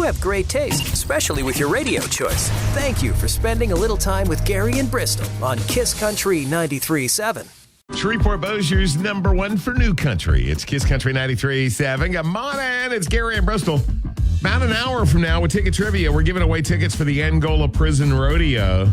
have great taste, especially with your radio choice. Thank you for spending a little time with Gary and Bristol on Kiss Country 93.7. Shreveport Bossier's number one for new country. It's Kiss Country 93.7. Good morning. It's Gary and Bristol. About an hour from now with Ticket Trivia, we're giving away tickets for the Angola Prison Rodeo.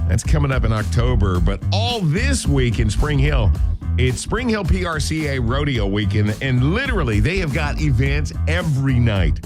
That's coming up in October. But all this week in Spring Hill, it's Spring Hill PRCA Rodeo Weekend, and literally they have got events every night.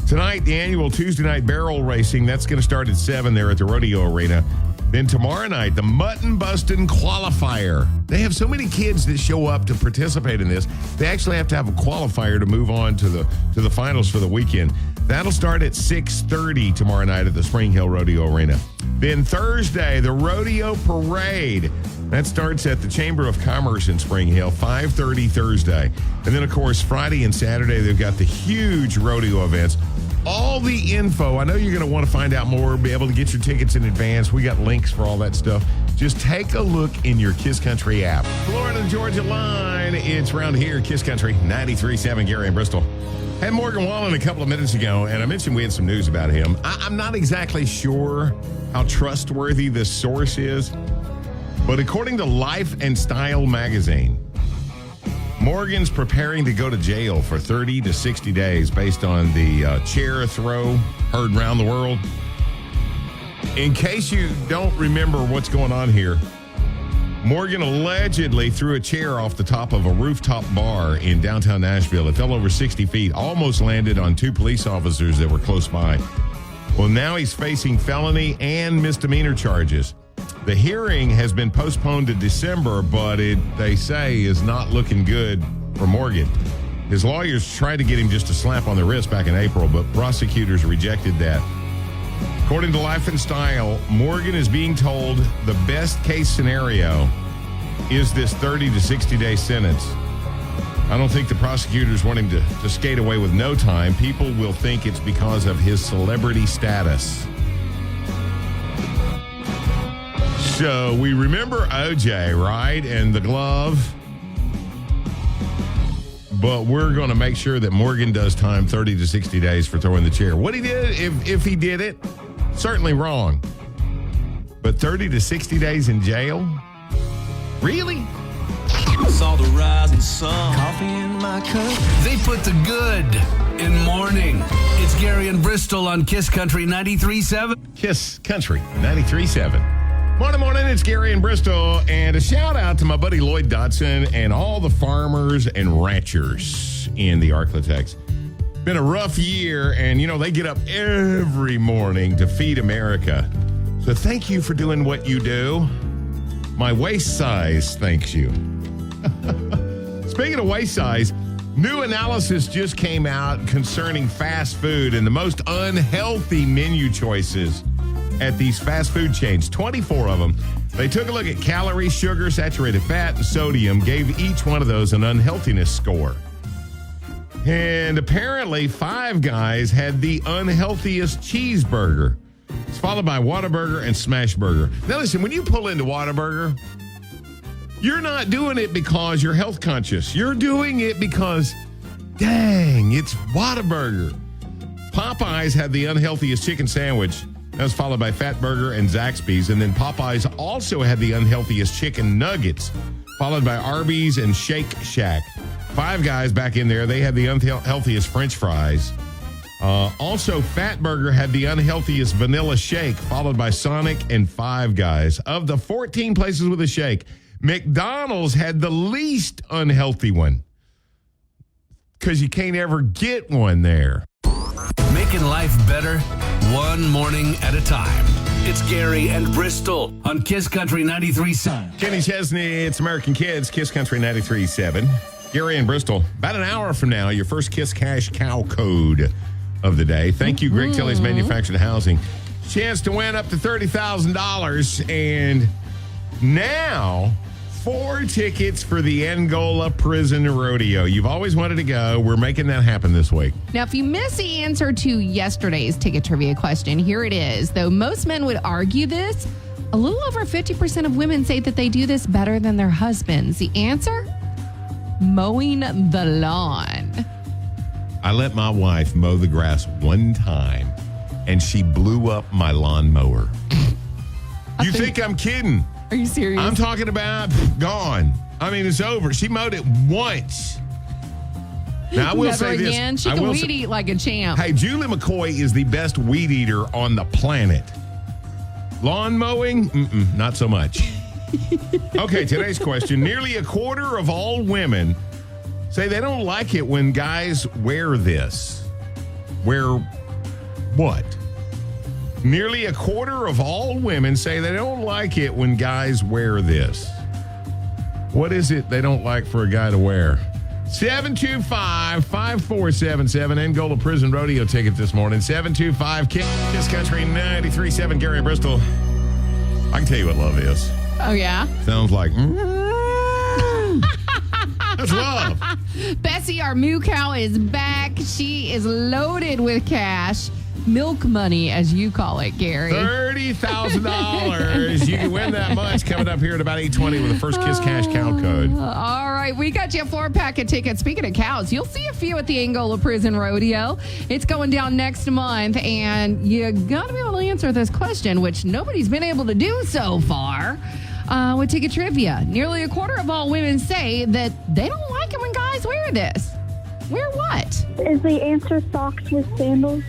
Tonight, the annual Tuesday night barrel racing, that's going to start at 7 there at the Rodeo Arena. Then tomorrow night, the Mutton Bustin' Qualifier. They have so many kids that show up to participate in this. They actually have to have a qualifier to move on to the finals for the weekend. That'll start at 6:30 tomorrow night at the Spring Hill Rodeo Arena. Then Thursday, the Rodeo Parade. That starts at the Chamber of Commerce in Spring Hill, 5:30 Thursday. And then, of course, Friday and Saturday, they've got the huge rodeo events. All the info, I know you're going to want to find out more, be able to get your tickets in advance. We got links for all that stuff. Just take a look in your Kiss Country app. Florida and Georgia line, it's around here, Kiss Country 93.7, Gary and Bristol. Had Morgan Wallen a couple of minutes ago, and I mentioned we had some news about him. I'm not exactly sure how trustworthy this source is, but according to Life and Style magazine, Morgan's preparing to go to jail for 30 to 60 days based on the chair throw heard around the world. In case you don't remember what's going on here, Morgan allegedly threw a chair off the top of a rooftop bar in downtown Nashville. It fell over 60 feet, almost landed on two police officers that were close by. Well, now he's facing felony and misdemeanor charges. The hearing has been postponed to December, but they say is not looking good for Morgan. His lawyers tried to get him just a slap on the wrist back in April, but prosecutors rejected that. According to Life and Style, Morgan is being told the best case scenario is this 30 to 60-day sentence. I don't think the prosecutors want him to skate away with no time. People will think it's because of his celebrity status. So we remember OJ, right? And the glove. But we're going to make sure that Morgan does time 30 to 60 days for throwing the chair. What he did, if he did it, certainly wrong. But 30 to 60 days in jail? Really? Saw the rising sun. Coffee in my cup. They put the good in morning. It's Gary and Bristol on Kiss Country 93.7. Kiss Country 93.7. Morning, it's Gary and Bristol, and a shout out to my buddy Lloyd Dotson and all the farmers and ranchers in the ArkLaTex. Been a rough year, and they get up every morning to feed America. So thank you for doing what you do. My waist size thanks you. Speaking of waist size, new analysis just came out concerning fast food and the most unhealthy menu choices at these fast food chains, 24 of them. They took a look at calories, sugar, saturated fat, and sodium, gave each one of those an unhealthiness score. And apparently, Five Guys had the unhealthiest cheeseburger. It's followed by Whataburger and Smashburger. Now listen, when you pull into Whataburger, you're not doing it because you're health conscious. You're doing it because, dang, it's Whataburger. Popeyes had the unhealthiest chicken sandwich. That was followed by Fatburger and Zaxby's. And then Popeyes also had the unhealthiest chicken nuggets, followed by Arby's and Shake Shack. Five Guys back in there, they had the unhealthiest French fries. Also, Fatburger had the unhealthiest vanilla shake, followed by Sonic and Five Guys. Of the 14 places with a shake, McDonald's had the least unhealthy one because you can't ever get one there. Making life better, one morning at a time. It's Gary and Bristol on Kiss Country 93.7. Kenny Chesney, it's American Kids, Kiss Country 93.7. Gary and Bristol, about an hour from now, your first Kiss Cash Cow code of the day. Thank you, Greg Tilley's Manufactured Housing. Chance to win up to $30,000. And now, 4 tickets for the Angola Prison Rodeo. You've always wanted to go. We're making that happen this week. Now, if you missed the answer to yesterday's ticket trivia question, here it is. Though most men would argue this, a little over 50% of women say that they do this better than their husbands. The answer? Mowing the lawn. I let my wife mow the grass one time, and she blew up my lawnmower. You think I'm kidding? Are you serious? I'm talking about gone. I mean, it's over. She mowed it once. Now, I will Never say again. this. She can weed eat like a champ. Hey, Julie McCoy is the best weed eater on the planet. Lawn mowing? Not so much. Okay, today's question. Nearly a quarter of all women say they don't like it when guys wear this. Wear what? Nearly a quarter of all women say they don't like it when guys wear this. What is it they don't like for a guy to wear? 725-5477. Angola Prison Rodeo ticket this morning. 725 Kiss Country 93.7. Gary and Bristol. I can tell you what love is. Oh, yeah? Sounds like, that's love. Bessie, our moo cow, is back. She is loaded with cash. Milk money, as you call it, Gary. $30,000. You can win that much coming up here at about 8:20 with the first Kiss Cash Cow Code. All right, we got you a 4-pack of tickets. Speaking of cows, you'll see a few at the Angola Prison Rodeo. It's going down next month, and you got to be able to answer this question, which nobody's been able to do so far. With ticket trivia, nearly a quarter of all women say that they don't like it when guys wear this. Wear what? Is the answer socks with sandals?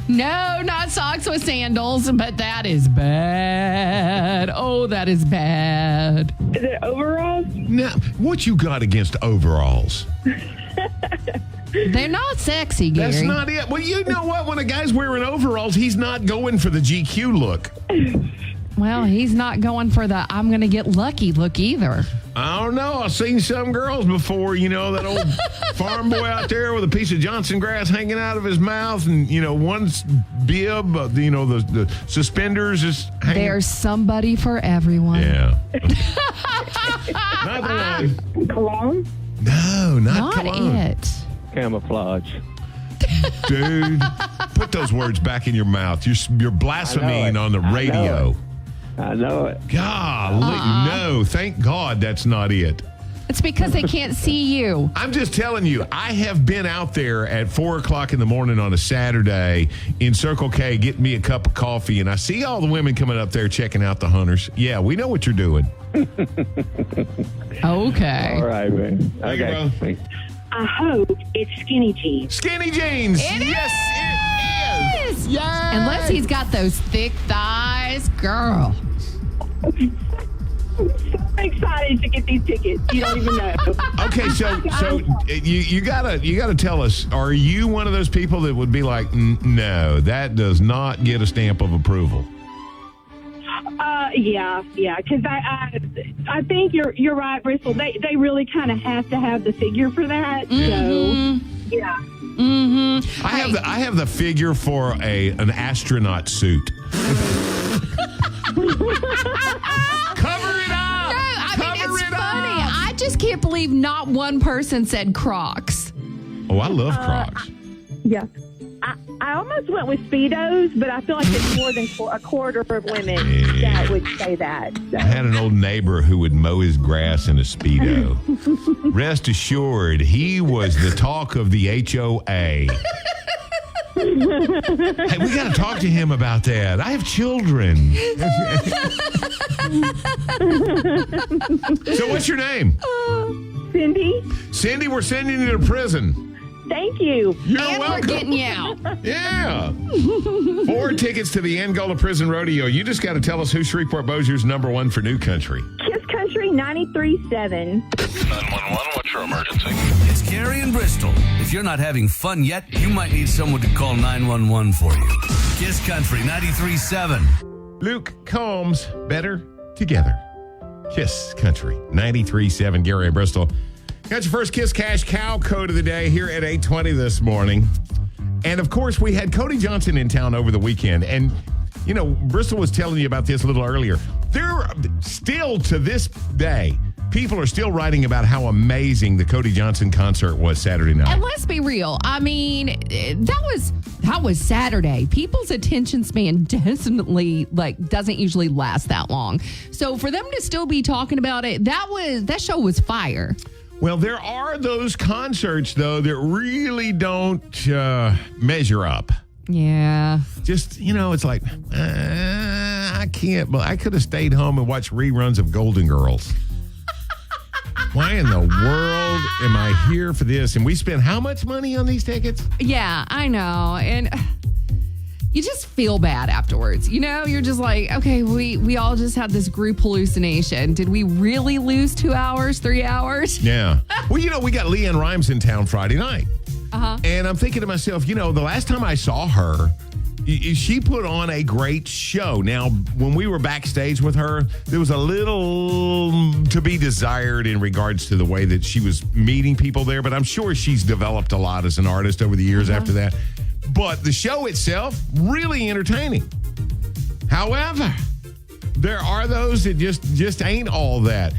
No, not socks with sandals, but that is bad. Oh, that is bad. Is it overalls? Now, what you got against overalls? They're not sexy, Gary. That's not it. Well, you know what? When a guy's wearing overalls, he's not going for the GQ look. Well, he's not going for the I'm going to get lucky look either. I don't know. I've seen some girls before, that old farm boy out there with a piece of Johnson grass hanging out of his mouth and, one's bib, the suspenders is hanging. There's somebody for everyone. Yeah. Not the one. Cologne? No, not cologne. it. Camouflage. Dude, put those words back in your mouth. You're blaspheming on the radio. I know it. Golly, no. Thank God that's not it. It's because they can't see you. I'm just telling you, I have been out there at 4 o'clock in the morning on a Saturday in Circle K getting me a cup of coffee, and I see all the women coming up there checking out the hunters. Yeah, we know what you're doing. Okay. All right, man. Okay. Okay. I hope it's skinny jeans. Skinny jeans. Yes, it is. Yes. Unless he's got those thick thighs, girl. I'm so excited to get these tickets. You don't even know. Okay, so you gotta tell us. Are you one of those people that would be like, no, that does not get a stamp of approval? Yeah, because I think you're right, Bristol. They really kind of have to have the figure for that. So yeah. Mm-hmm. I have the figure for an astronaut suit. Cover it up. No, I mean, Cover it's it funny. up. I just can't believe not one person said Crocs. Oh, I love Crocs. Yeah. I almost went with Speedos, but I feel like it's more than a quarter of women that would say that. So. I had an old neighbor who would mow his grass in a Speedo. Rest assured, he was the talk of the HOA. Hey, we got to talk to him about that. I have children. So what's your name? Cindy? Cindy, we're sending you to prison. Thank you. You're And welcome. we're getting you out. Yeah. 4 tickets to the Angola Prison Rodeo. You just got to tell us who Shreveport Bossier's #1 for New Country. Kiss Country 93.7. 911, what's your emergency? It's Gary and Bristol. If you're not having fun yet, you might need someone to call 911 for you. Kiss Country 93.7. Luke Combs, Better Together. Kiss Country 93.7. Gary and Bristol. Got your first Kiss Cash Cow Code of the day here at 8:20 this morning. And, of course, we had Cody Johnson in town over the weekend. And, Bristol was telling you about this a little earlier. There still, to this day, people are still writing about how amazing the Cody Johnson concert was Saturday night. And let's be real. I mean, that was Saturday. People's attention span definitely doesn't usually last that long. So for them to still be talking about it, that show was fire. Well, there are those concerts, though, that really don't measure up. Yeah. Just, it's like, I can't, but I could have stayed home and watched reruns of Golden Girls. Why in the world am I here for this? And we spent how much money on these tickets? Yeah, I know. And you just feel bad afterwards. You're just like, okay, we all just had this group hallucination. Did we really lose 2 hours, 3 hours? Yeah. Well, we got Leanne Rimes in town Friday night. Uh-huh. And I'm thinking to myself, the last time I saw her, she put on a great show. Now, when we were backstage with her, there was a little to be desired in regards to the way that she was meeting people there, but I'm sure she's developed a lot as an artist over the years after that. But the show itself, really entertaining. However, there are those that just ain't all that.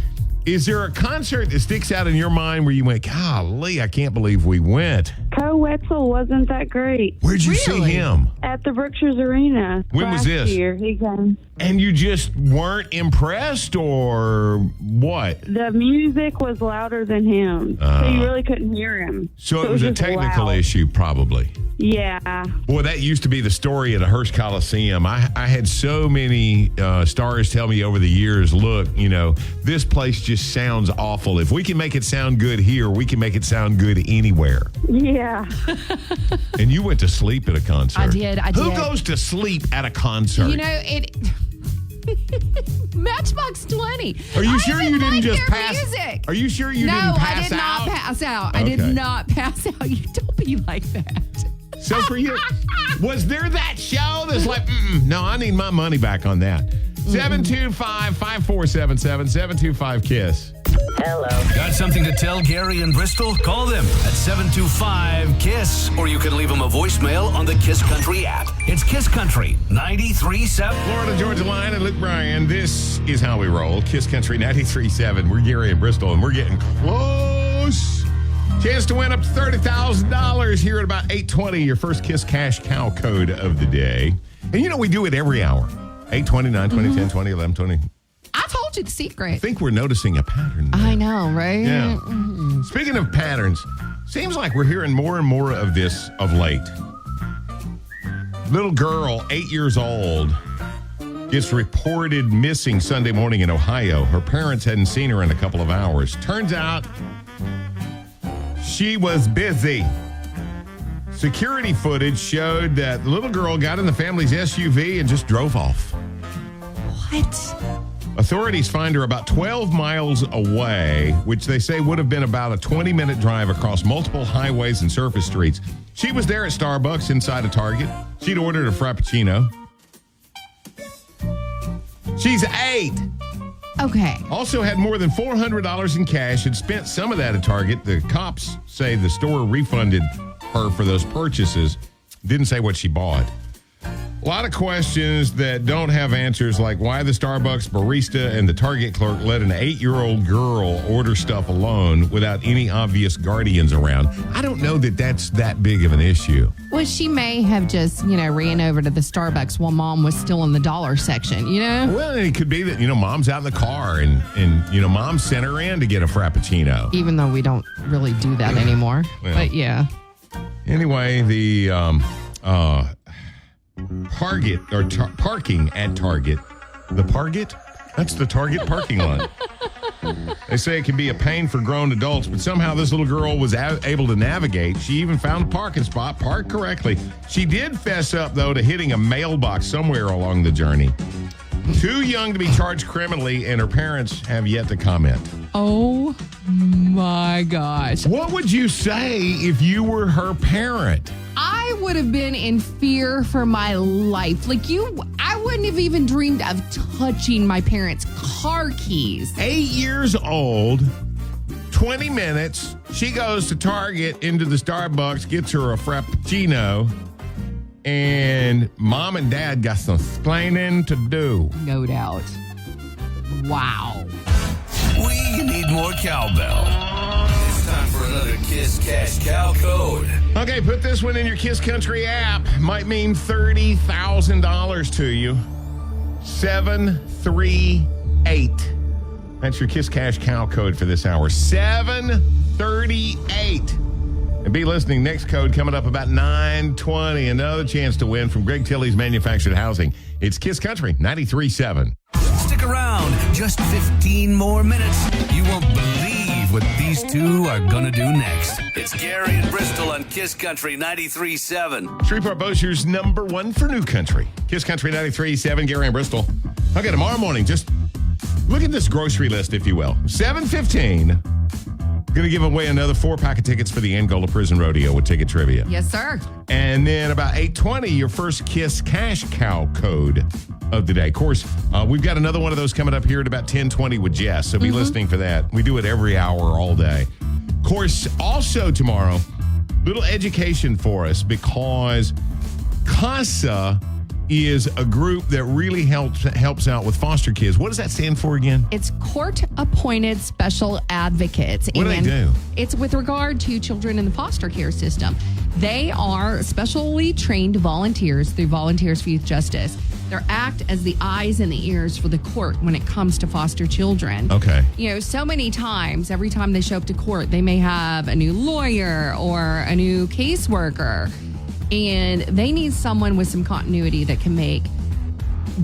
Is there a concert that sticks out in your mind where you went, golly, I can't believe we went? Co Wetzel wasn't that great. Where'd you see him? At the Brookshires Arena. When was this? Last year, he came. And you just weren't impressed, or what? The music was louder than him, so you really couldn't hear him. So it was a just technical loud. issue, probably. Yeah. Boy, that used to be the story at a Hearst Coliseum. I had so many stars tell me over the years, look, this place just sounds awful. If we can make it sound good here, we can make it sound good anywhere. Yeah. And you went to sleep at a concert. I did. Who goes to sleep at a concert? Matchbox 20. Are you sure you didn't just pass? Music. Are you sure you didn't pass out? No, I did not pass out. Okay. I did not pass out. You don't be like that. So for you, was there that show that's like, no, I need my money back on that? 725-5477, 725-KISS. Hello. Got something to tell Gary in Bristol? Call them at 725-KISS, or you can leave them a voicemail on the Kiss Country app. It's Kiss Country 93.7. Florida Georgia Line and Luke Bryan. This is how we roll. Kiss Country 93.7. We're Gary in Bristol, and we're getting close. Chance to win up to $30,000 here at about 8:20. Your first Kiss Cash Cow code of the day. And we do it every hour. 8:20, 9:20, 10:20, 11:20. I told you the secret. I think we're noticing a pattern there. I know, right? Yeah. Speaking of patterns, seems like we're hearing more and more of this of late. Little girl, 8 years old, gets reported missing Sunday morning in Ohio. Her parents hadn't seen her in a couple of hours. Turns out she was busy. Security footage showed that the little girl got in the family's SUV and just drove off. What? Authorities find her about 12 miles away, which they say would have been about a 20-minute drive across multiple highways and surface streets. She was there at Starbucks inside a Target. She'd ordered a Frappuccino. She's 8. Okay. Also had more than $400 in cash, had spent some of that at Target. The cops say the store refunded her for those purchases. Didn't say what she bought. A lot of questions that don't have answers, like why the Starbucks barista and the Target clerk let an 8-year-old girl order stuff alone without any obvious guardians around. I don't know that that's that big of an issue. Well, she may have just, ran over to the Starbucks while mom was still in the dollar section, Well, it could be that, mom's out in the car and mom sent her in to get a Frappuccino. Even though we don't really do that anymore. Well. But yeah. Anyway, the Target or parking at Target. The Target? That's the Target parking lot. They say it can be a pain for grown adults, but somehow this little girl was able to navigate. She even found a parking spot, parked correctly. She did fess up, though, to hitting a mailbox somewhere along the journey. Too young to be charged criminally, and her parents have yet to comment. Oh, my gosh. What would you say if you were her parent? I would have been in fear for my life. I wouldn't have even dreamed of touching my parents' car keys. 8 years old, 20 minutes. She goes to Target, into the Starbucks, gets her a Frappuccino, and mom and dad got some explaining to do. No doubt. Wow. We need more cowbell. It's time for another Kiss Cash Cow code. Okay, put this one in your Kiss Country app. Might mean $30,000 to you. 738. That's your Kiss Cash Cow code for this hour, 738. And be listening, next code coming up about 9:20. Another chance to win from Greg Tilley's Manufactured Housing. It's Kiss Country 93.7. Stick around. Just 15 more minutes. You won't believe what these two are going to do next. It's Gary and Bristol on Kiss Country 93.7. Shreveport Bossier's number one for new country. Kiss Country 93.7, Gary and Bristol. Okay, tomorrow morning, just look at this grocery list, if you will. 7:15. Going to give away another 4-pack of tickets for the Angola Prison Rodeo with Ticket Trivia. Yes, sir. And then about 8:20, your first Kiss Cash Cow code of the day. Of course, we've got another one of those coming up here at about 10:20 with Jess, so be listening for that. We do it every hour, all day. Of course, also tomorrow, little education for us because CASA is a group that really helps out with foster kids. What does that stand for again? It's Court-Appointed Special Advocates. What do they do? It's with regard to children in the foster care system. They are specially trained volunteers through Volunteers for Youth Justice. They act as the eyes and the ears for the court when it comes to foster children. Okay. You know, so many times, every time they show up to court, they may have a new lawyer or a new caseworker. And they need someone with some continuity that can make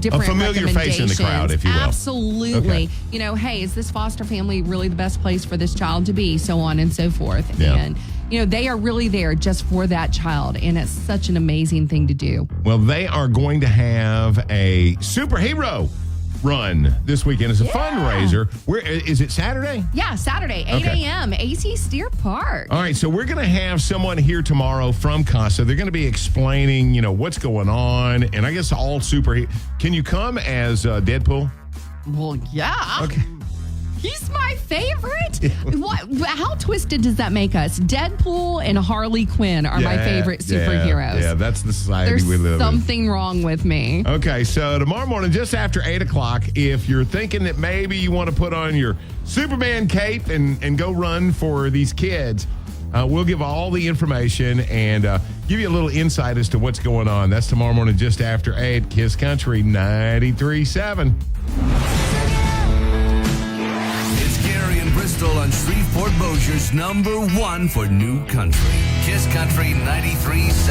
different a familiar face in the crowd, if you will. Absolutely. Okay. You know, hey, is this foster family really the best place for this child to be? So on and so forth. Yeah. And, you know, they are really there just for that child. And it's such an amazing thing to do. Well, they are going to have a superhero run this weekend. It's a fundraiser. Where is it? Saturday? Yeah, Saturday, 8 a.m., AC Steer Park. All right, so we're going to have someone here tomorrow from CASA. They're going to be explaining, you know, what's going on, and I guess all super. Can you come as Deadpool? Well, yeah. Okay. He's my favorite. What? How twisted does that make us? Deadpool and Harley Quinn are my favorite superheroes. Yeah, that's the society There's we live in. something wrong with me. Okay, so tomorrow morning, just after 8 o'clock, if you're thinking that maybe you want to put on your Superman cape and go run for these kids, we'll give all the information and give you a little insight as to what's going on. That's tomorrow morning, just after 8, Kiss Country 93.7. Bristol on Shreveport Bossier's number one for new country. Kiss Country 93.7.